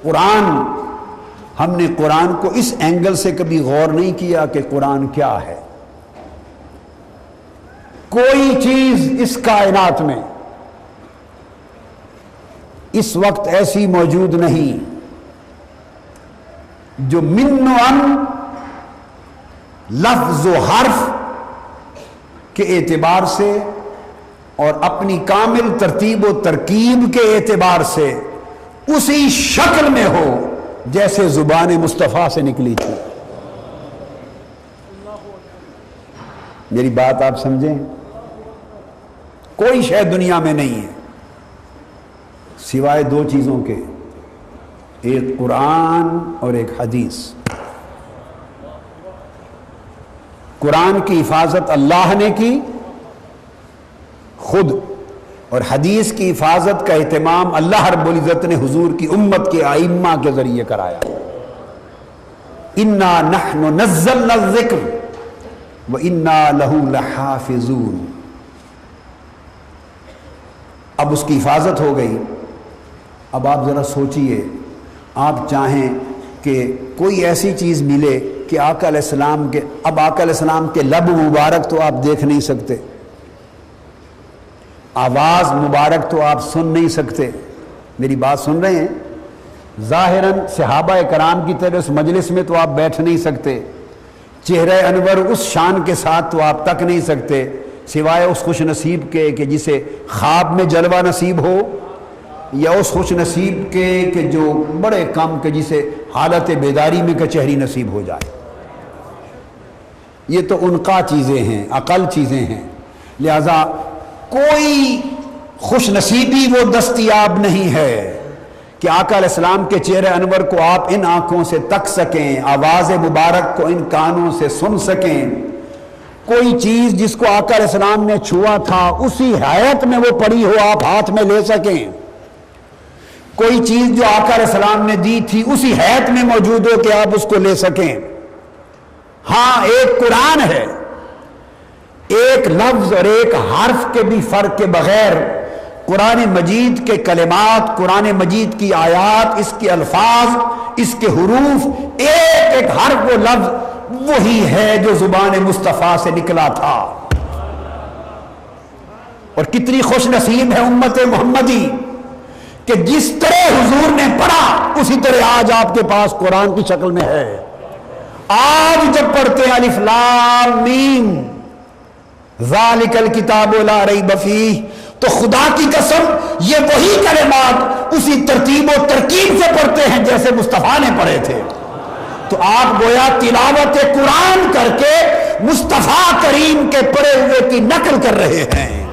قرآن، ہم نے قرآن کو اس اینگل سے کبھی غور نہیں کیا کہ قرآن کیا ہے۔ کوئی چیز اس کائنات میں اس وقت ایسی موجود نہیں جو من و عن لفظ و حرف کے اعتبار سے اور اپنی کامل ترتیب و ترکیب کے اعتبار سے اسی شکل میں ہو جیسے زبان مصطفیٰ سے نکلی تھی۔ میری بات آپ سمجھیں؟ کوئی شے دنیا میں نہیں ہے سوائے دو چیزوں کے، ایک قرآن اور ایک حدیث۔ قرآن کی حفاظت اللہ نے کی خود، اور حدیث کی حفاظت کا اہتمام اللہ رب العزت نے حضور کی امت کے ائمہ کے ذریعے کرایا۔ انا نحن نزلنا الذکر وانا لہ لحافظون۔ اب اس کی حفاظت ہو گئی۔ اب آپ ذرا سوچئے، آپ چاہیں کہ کوئی ایسی چیز ملے کہ آقا علیہ السلام کے، اب آقا علیہ السلام کے لب مبارک تو آپ دیکھ نہیں سکتے، آواز مبارک تو آپ سن نہیں سکتے، میری بات سن رہے ہیں؟ ظاہراً صحابہ کرام کی طرح اس مجلس میں تو آپ بیٹھ نہیں سکتے، چہرہ انور اس شان کے ساتھ تو آپ تک نہیں سکتے، سوائے اس خوش نصیب کے کہ جسے خواب میں جلوہ نصیب ہو، یا اس خوش نصیب کے کہ جو بڑے کم کہ جسے حالت بیداری میں کچہری نصیب ہو جائے۔ یہ تو انقا چیزیں ہیں، عقل چیزیں ہیں، لہذا کوئی خوش نصیبی وہ دستیاب نہیں ہے کہ آقا علیہ السلام کے چہرے انور کو آپ ان آنکھوں سے تک سکیں، آواز مبارک کو ان کانوں سے سن سکیں، کوئی چیز جس کو آقا علیہ السلام نے چھوا تھا اسی حیات میں وہ پڑی ہو آپ ہاتھ میں لے سکیں، کوئی چیز جو آقا علیہ السلام نے دی تھی اسی حیات میں موجود ہو کہ آپ اس کو لے سکیں۔ ہاں ایک قرآن ہے، ایک لفظ اور ایک حرف کے بھی فرق کے بغیر قرآن مجید کے کلمات، قرآن مجید کی آیات، اس کے الفاظ، اس کے حروف، ایک ایک حرف و لفظ وہی ہے جو زبان مصطفیٰ سے نکلا تھا۔ اور کتنی خوش نصیب ہے امت محمدی کہ جس طرح حضور نے پڑھا اسی طرح آج آپ کے پاس قرآن کی شکل میں ہے۔ آج جب پڑھتے ہیں الف لام میم ذالک الکتاب لا ریب فیہ، تو خدا کی قسم یہ وہی کلمات اسی ترتیب و ترکیب سے پڑھتے ہیں جیسے مصطفیٰ نے پڑھے تھے۔ تو آپ گویا تلاوت قرآن کر کے مصطفیٰ کریم کے پڑھے ہوئے کی نقل کر رہے ہیں،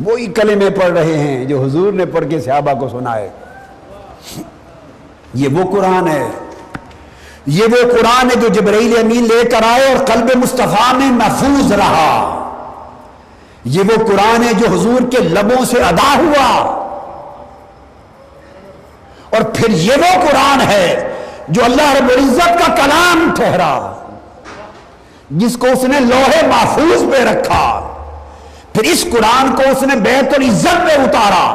وہی کلمے پڑھ رہے ہیں جو حضور نے پڑھ کے صحابہ کو سنائے۔ یہ وہ قرآن ہے، یہ وہ قرآن ہے جو جبرائیل امین لے کر آئے اور قلب مصطفیٰ میں محفوظ رہا، یہ وہ قرآن ہے جو حضور کے لبوں سے ادا ہوا، اور پھر یہ وہ قرآن ہے جو اللہ رب العزت کا کلام ٹھہرا، جس کو اس نے لوح محفوظ پہ رکھا، پھر اس قرآن کو اس نے بیت العزت میں اتارا،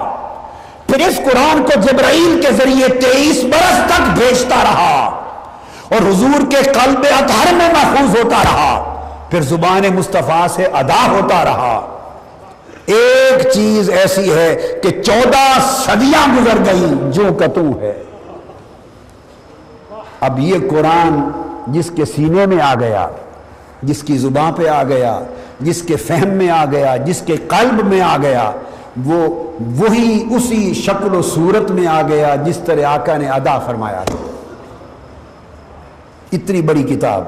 پھر اس قرآن کو جبرائیل کے ذریعے 23 برس تک بھیجتا رہا اور حضور کے قلب اطہر میں محفوظ ہوتا رہا، پھر زبان مصطفیٰ سے ادا ہوتا رہا۔ ایک چیز ایسی ہے کہ 14 صدیاں گزر گئیں جو کتوں ہے۔ اب یہ قرآن جس کے سینے میں آ گیا، جس کی زبان پہ آ گیا، جس کے فہم میں آ گیا، جس کے قلب میں آ گیا، وہ وہی اسی شکل و صورت میں آ گیا جس طرح آقا نے ادا فرمایا تھا۔ اتنی بڑی کتاب،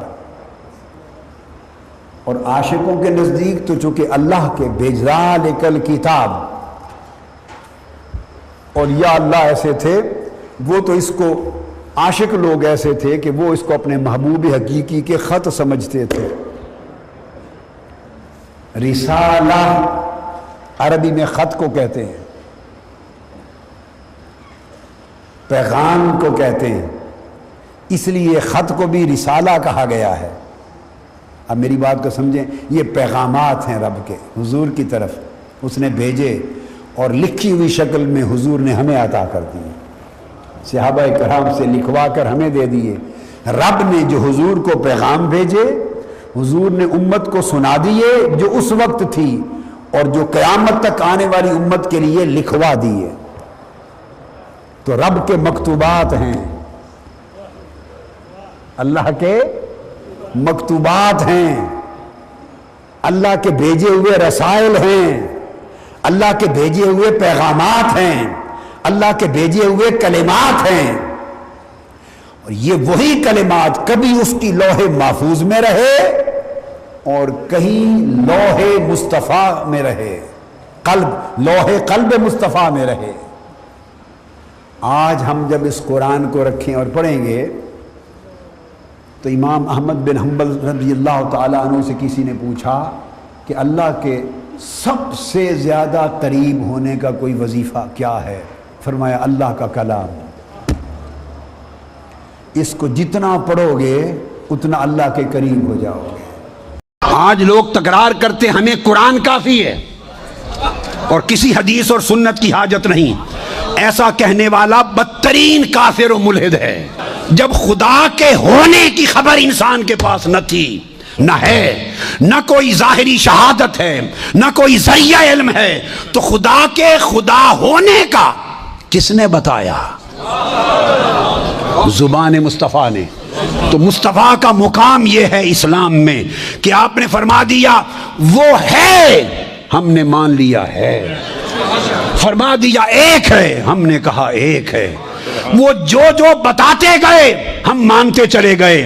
اور عاشقوں کے نزدیک تو چونکہ اللہ کے بِذَالِکَ الکتاب، اور یا اللہ ایسے تھے، وہ تو اس کو عاشق لوگ ایسے تھے کہ وہ اس کو اپنے محبوب حقیقی کے خط سمجھتے تھے۔ رسالہ عربی میں خط کو کہتے ہیں، پیغام کو کہتے ہیں، اس لیے خط کو بھی رسالہ کہا گیا ہے۔ اب میری بات کو سمجھیں، یہ پیغامات ہیں رب کے حضور کی طرف، اس نے بھیجے، اور لکھی ہوئی شکل میں حضور نے ہمیں عطا کر دی، صحابہ کرام سے لکھوا کر ہمیں دے دیے۔ رب نے جو حضور کو پیغام بھیجے، حضور نے امت کو سنا دیے جو اس وقت تھی اور جو قیامت تک آنے والی امت کے لیے لکھوا دیے۔ تو رب کے مکتوبات ہیں، اللہ کے مکتوبات ہیں، اللہ کے بھیجے ہوئے رسائل ہیں، اللہ کے بھیجے ہوئے پیغامات ہیں، اللہ کے بھیجے ہوئے کلمات ہیں، اور یہ وہی کلمات کبھی اس کی لوح محفوظ میں رہے اور کہیں لوح مصطفیٰ میں رہے، لوح قلب مصطفیٰ میں رہے۔ آج ہم جب اس قرآن کو رکھیں اور پڑھیں گے تو امام احمد بن حنبل رضی اللہ تعالیٰ عنہ سے کسی نے پوچھا کہ اللہ کے سب سے زیادہ قریب ہونے کا کوئی وظیفہ کیا ہے؟ فرمایا اللہ کا کلام، اس کو جتنا پڑھو گے اتنا اللہ کے قریب ہو جاؤ گے۔ آج لوگ تکرار کرتے ہمیں قرآن کافی ہے اور کسی حدیث اور سنت کی حاجت نہیں۔ ایسا کہنے والا بدترین کافر و ملحد ہے۔ جب خدا کے ہونے کی خبر انسان کے پاس نہ تھی، نہ ہے، نہ کوئی ظاہری شہادت ہے، نہ کوئی ذریعہ علم ہے، تو خدا کے خدا ہونے کا کس نے بتایا؟ زبان مصطفیٰ نے۔ تو مصطفیٰ کا مقام یہ ہے اسلام میں کہ آپ نے فرما دیا وہ ہے، ہم نے مان لیا ہے، فرما دیا ایک ہے، ہم نے کہا ایک ہے، وہ جو جو بتاتے گئے ہم مانتے چلے گئے۔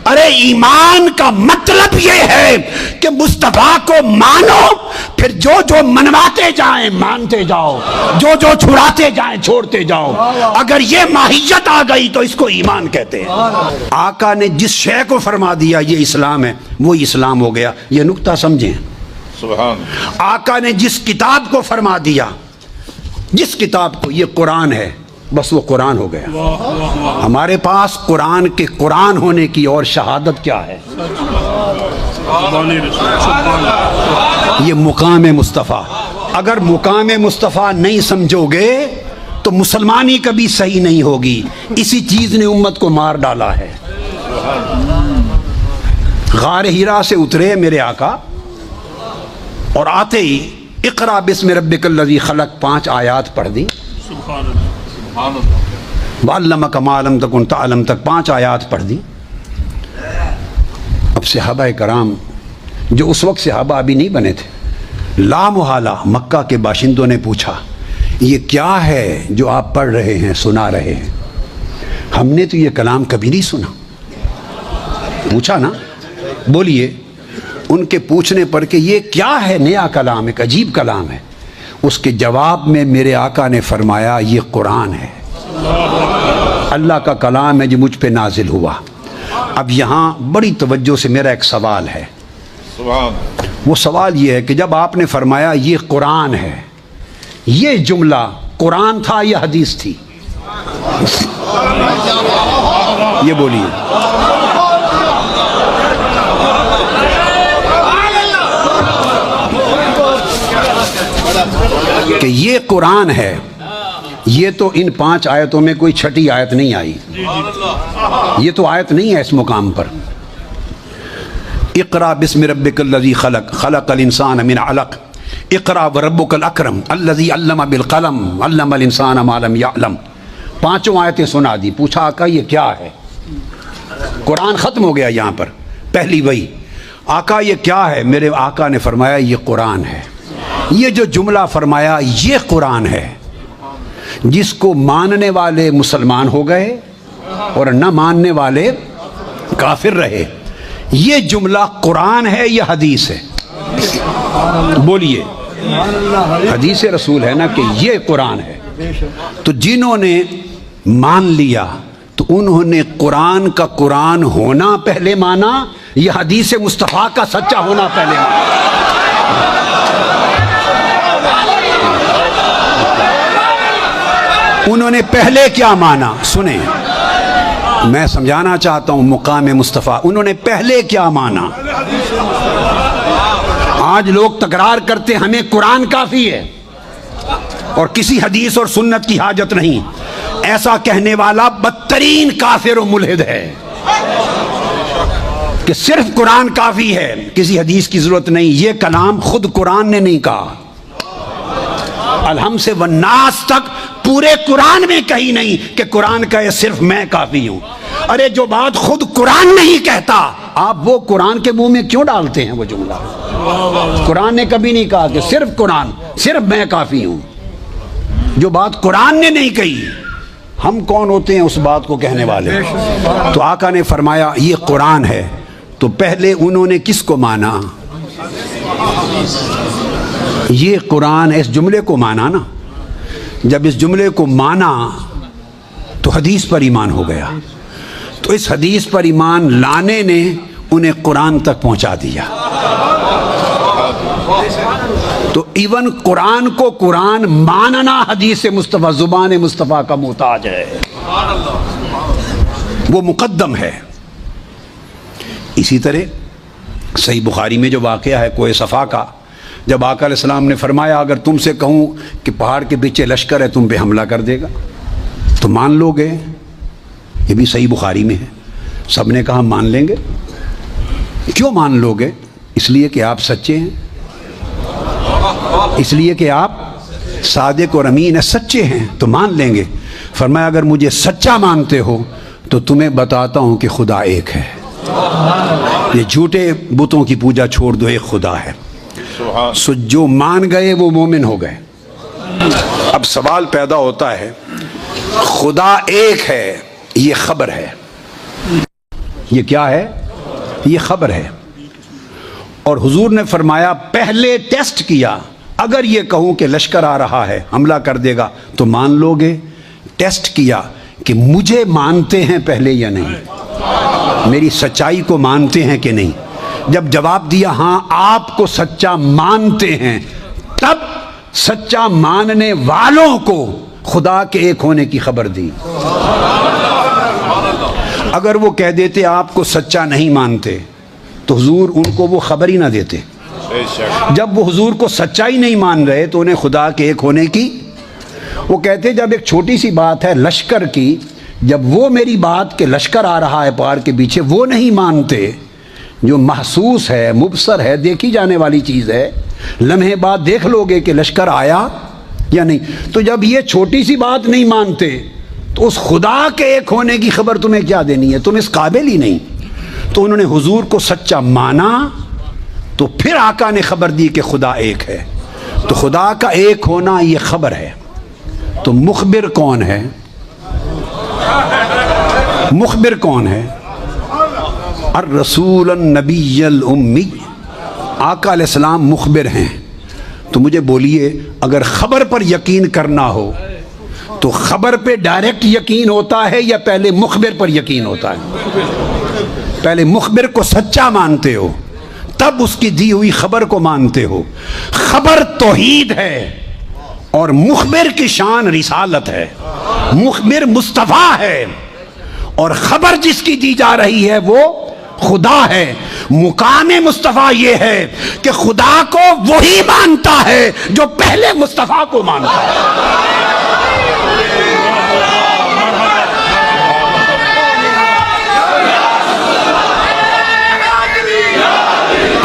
ارے ایمان کا مطلب یہ ہے کہ مصطفیٰ کو مانو، پھر جو جو منواتے جائیں مانتے جاؤ، جو جو چھڑاتے جائیں چھوڑتے جاؤ۔ اگر یہ ماہیت آ گئی تو اس کو ایمان کہتے ہیں۔ آقا نے جس شے کو فرما دیا یہ اسلام ہے، وہی اسلام ہو گیا۔ یہ نکتہ سمجھیں۔ سبحان۔ آقا نے جس کتاب کو فرما دیا، جس کتاب کو یہ قرآن ہے، بس وہ قرآن ہو گیا۔ ہمارے پاس قرآن کے قرآن ہونے کی اور شہادت کیا ہے؟ یہ مقام مصطفیٰ۔ اگر مقام مصطفیٰ نہیں سمجھو گے تو مسلمانی کبھی صحیح نہیں ہوگی۔ اسی چیز نے امت کو مار ڈالا ہے۔ غار ہیرا سے اترے میرے آقا اور آتے ہی اقرا بسم ربک الذی خلق 5 آیات پڑھ دی، وعلمک ما لم تکن تعلم تک 5 آیات پڑھ دی۔ اب صحابہ کرام جو اس وقت صحابہ ابھی نہیں بنے تھے، لا محالہ مکہ کے باشندوں نے پوچھا یہ کیا ہے جو آپ پڑھ رہے ہیں، سنا رہے ہیں؟ ہم نے تو یہ کلام کبھی نہیں سنا۔ پوچھا نا، بولیے۔ ان کے پوچھنے پر کہ یہ کیا ہے، نیا کلام، ایک عجیب کلام ہے، اس کے جواب میں میرے آقا نے فرمایا یہ قرآن ہے، اللہ کا کلام ہے جو مجھ پہ نازل ہوا۔ اب یہاں بڑی توجہ سے میرا ایک سوال ہے۔ وہ سوال یہ ہے کہ جب آپ نے فرمایا یہ قرآن ہے، یہ جملہ قرآن تھا یا حدیث تھی؟ یہ بولیے۔ کہ یہ قرآن ہے، یہ تو ان 5 آیتوں میں کوئی چھٹی آیت نہیں آئی، یہ تو آیت نہیں ہے اس مقام پر۔ اقرا بسم ربک الذی خلق، خلق الانسان من علق، اقرا وربک الاکرم الذی علم بالقلم، علم الانسان ما لم یعلم۔ 5 آیتیں سنا دی۔ پوچھا آقا یہ کیا ہے؟ قرآن ختم ہو گیا یہاں پر، پہلی وہی۔ آقا یہ کیا ہے؟ میرے آقا نے فرمایا یہ قرآن ہے۔ یہ جو جملہ فرمایا یہ قرآن ہے، جس کو ماننے والے مسلمان ہو گئے اور نہ ماننے والے کافر رہے۔ یہ جملہ قرآن ہے یا حدیث ہے؟ بولیے۔ حدیث رسول ہے نا کہ یہ قرآن ہے۔ تو جنہوں نے مان لیا تو انہوں نے قرآن کا قرآن ہونا پہلے مانا یا حدیث مصطفیٰ کا سچا ہونا پہلے مانا؟ انہوں نے پہلے کیا مانا؟ سنیں، میں سمجھانا چاہتا ہوں مقام مصطفیٰ۔ انہوں نے پہلے کیا مانا؟ آج لوگ تکرار کرتے ہمیں قرآن کافی ہے، اور کسی حدیث اور سنت کی حاجت نہیں. ایسا کہنے والا بدترین کافر و ملحد ہے کہ صرف قرآن کافی ہے، کسی حدیث کی ضرورت نہیں. یہ کلام خود قرآن نے نہیں کہا، الحمد سے والناس تک پورے قرآن میں کہیں نہیں کہ قرآن کہے صرف میں کافی ہوں. ارے جو بات خود قرآن نہیں کہتا آپ وہ قرآن کے منہ میں کیوں ڈالتے ہیں وہ جملہ؟ قرآن نے کبھی نہیں کہا کہ صرف قرآن، صرف میں کافی ہوں. جو بات قرآن نے نہیں کہی ہم کون ہوتے ہیں اس بات کو کہنے والے؟ تو آقا نے فرمایا یہ قرآن ہے. تو پہلے انہوں نے کس کو مانا؟ یہ قرآن، اس جملے کو مانا نا. جب اس جملے کو مانا تو حدیث پر ایمان ہو گیا. تو اس حدیث پر ایمان لانے نے انہیں قرآن تک پہنچا دیا. تو ایون قرآن کو قرآن ماننا حدیث مصطفیٰ، زبان مصطفیٰ کا محتاج ہے، وہ مقدم ہے. اسی طرح صحیح بخاری میں جو واقعہ ہے کوہ صفا کا، جب آقا علیہ السلام نے فرمایا اگر تم سے کہوں کہ پہاڑ کے پیچھے لشکر ہے تم پہ حملہ کر دے گا تو مان لو گے؟ یہ بھی صحیح بخاری میں ہے. سب نے کہا مان لیں گے. کیوں مان لو گے؟ اس لیے کہ آپ سچے ہیں، اس لیے کہ آپ صادق اور امین ہیں، سچے ہیں تو مان لیں گے. فرمایا اگر مجھے سچا مانتے ہو تو تمہیں بتاتا ہوں کہ خدا ایک ہے. یہ جھوٹے بتوں کی پوجا چھوڑ دو، ایک خدا ہے. سو جو مان گئے وہ مومن ہو گئے. اب سوال پیدا ہوتا ہے خدا ایک ہے، یہ خبر ہے، یہ کیا ہے؟ یہ خبر ہے. اور حضور نے فرمایا پہلے ٹیسٹ کیا، اگر یہ کہوں کہ لشکر آ رہا ہے حملہ کر دے گا تو مان لو گے؟ ٹیسٹ کیا کہ مجھے مانتے ہیں پہلے یا نہیں، میری سچائی کو مانتے ہیں کہ نہیں. جب جواب دیا ہاں آپ کو سچا مانتے ہیں، تب سچا ماننے والوں کو خدا کے ایک ہونے کی خبر دی. اگر وہ کہہ دیتے آپ کو سچا نہیں مانتے تو حضور ان کو وہ خبر ہی نہ دیتے. جب وہ حضور کو سچائی نہیں مان رہے تو انہیں خدا کے ایک ہونے کی، وہ کہتے جب ایک چھوٹی سی بات ہے لشکر کی، جب وہ میری بات کہ لشکر آ رہا ہے پہاڑ کے پیچھے وہ نہیں مانتے، جو محسوس ہے، مبصر ہے، دیکھی جانے والی چیز ہے، لمحے بعد دیکھ لو گے کہ لشکر آیا یا نہیں. تو جب یہ چھوٹی سی بات نہیں مانتے تو اس خدا کے ایک ہونے کی خبر تمہیں کیا دینی ہے؟ تم اس قابل ہی نہیں. تو انہوں نے حضور کو سچا مانا تو پھر آقا نے خبر دی کہ خدا ایک ہے. تو خدا کا ایک ہونا یہ خبر ہے. تو مخبر کون ہے؟ مخبر کون ہے؟ الرسول النبی الامی، آقا علیہ السلام مخبر ہیں. تو مجھے بولیے اگر خبر پر یقین کرنا ہو تو خبر پہ ڈائریکٹ یقین ہوتا ہے یا پہلے مخبر پر یقین ہوتا ہے؟ پہلے مخبر کو سچا مانتے ہو تب اس کی دی ہوئی خبر کو مانتے ہو. خبر توحید ہے اور مخبر کی شان رسالت ہے. مخبر مصطفیٰ ہے اور خبر جس کی دی جا رہی ہے وہ خدا ہے. مقام مصطفیٰ یہ ہے کہ خدا کو وہی مانتا ہے جو پہلے مصطفیٰ کو مانتا ہے.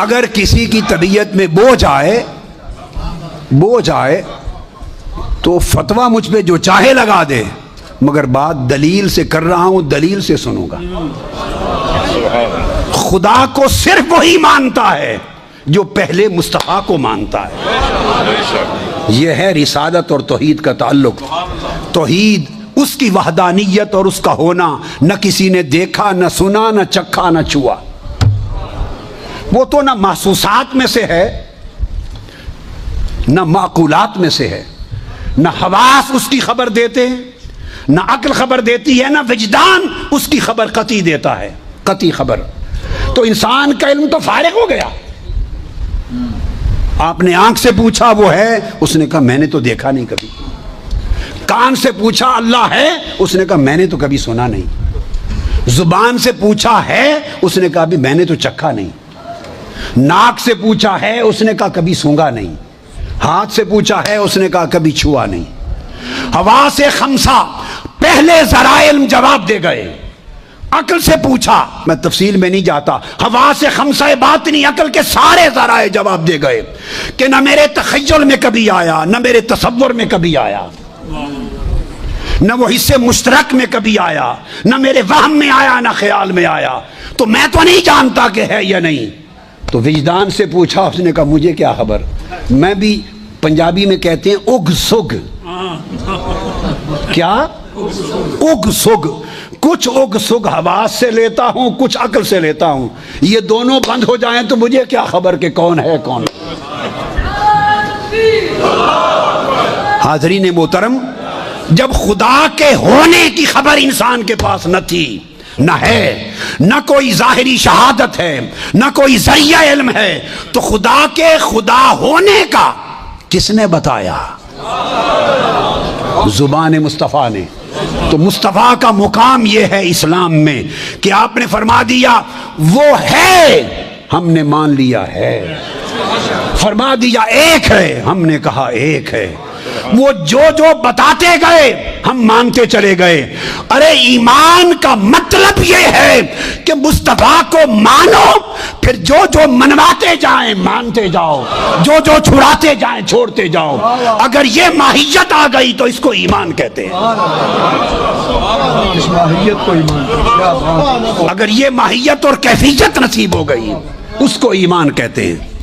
اگر کسی کی طبیعت میں بوجھ آئے تو فتویٰ مجھ پہ جو چاہے لگا دے، مگر بات دلیل سے کر رہا ہوں، دلیل سے سنوں گا. خدا کو صرف وہی مانتا ہے جو پہلے مصطفیٰ کو مانتا ہے. یہ ہے رسالت اور توحید کا تعلق. توحید اس کی وحدانیت اور اس کا ہونا نہ کسی نے دیکھا، نہ سنا، نہ چکھا، نہ چھوا. وہ تو نہ محسوسات میں سے ہے، نہ معقولات میں سے ہے، نہ حواس اس کی خبر دیتے ہیں، نہ عقل خبر دیتی ہے، نہ وجدان اس کی خبر قطعی دیتا ہے، قطعی خبر. تو انسان کا علم تو فارغ ہو گیا. آپ نے آنکھ سے پوچھا وہ ہے، اس نے کہا میں نے تو دیکھا نہیں کبھی. کان سے پوچھا اللہ ہے، اس نے کہا میں نے تو کبھی سنا نہیں. زبان سے پوچھا ہے، اس نے کہا بھی میں نے تو چکھا نہیں. ناک سے پوچھا ہے، اس نے کہا کبھی سونگا نہیں. ہاتھ سے پوچھا ہے؟ اس نے کہا کبھی چھوا نہیں۔ حواس خمسہ پہلے ذرائع علم جواب دے گئے۔ عقل سے پوچھا، میں تفصیل میں نہیں جاتا، حواس خمسہ باطنی عقل کے سارے ذرائع جواب دے گئے کہ نہ میرے تخیل میں کبھی آیا، نہ میرے تصور میں کبھی آیا، نہ وہ حصے مشترک میں کبھی آیا، نہ میرے وہم میں آیا، نہ خیال میں آیا، تو میں تو نہیں جانتا کہ ہے یا نہیں۔ تو وجدان سے پوچھا، اس نے کہا مجھے کیا خبر، میں بھی پنجابی میں کہتے ہیں اگ سگ، کیا اگ سگ، کچھ اگ سگ حواس سے لیتا ہوں، کچھ عقل سے لیتا ہوں، یہ دونوں بند ہو جائیں تو مجھے کیا خبر کہ کون ہے کون۔ حاضرین محترم، جب خدا کے ہونے کی خبر انسان کے پاس نہ تھی، نہ ہے، نہ کوئی ظاہری شہادت ہے، نہ کوئی ذریعہ علم ہے، تو خدا کے خدا ہونے کا کس نے بتایا؟ زبان مصطفیٰ نے۔ تو مصطفیٰ کا مقام یہ ہے اسلام میں کہ آپ نے فرما دیا وہ ہے، ہم نے مان لیا ہے، فرما دیا ایک ہے، ہم نے کہا ایک ہے، وہ جو جو بتاتے گئے ہم مانتے چلے گئے۔ ارے ایمان کا مطلب یہ ہے کہ مصطفیٰ کو مانو، پھر جو جو منواتے جائیں مانتے جاؤ، جو جو چھڑاتے جائیں چھوڑتے جاؤ۔ اگر یہ ماہیت آ گئی تو اس کو ایمان کہتے ہیں۔ اگر یہ ماہیت اور کیفیت نصیب ہو گئی اس کو ایمان کہتے ہیں۔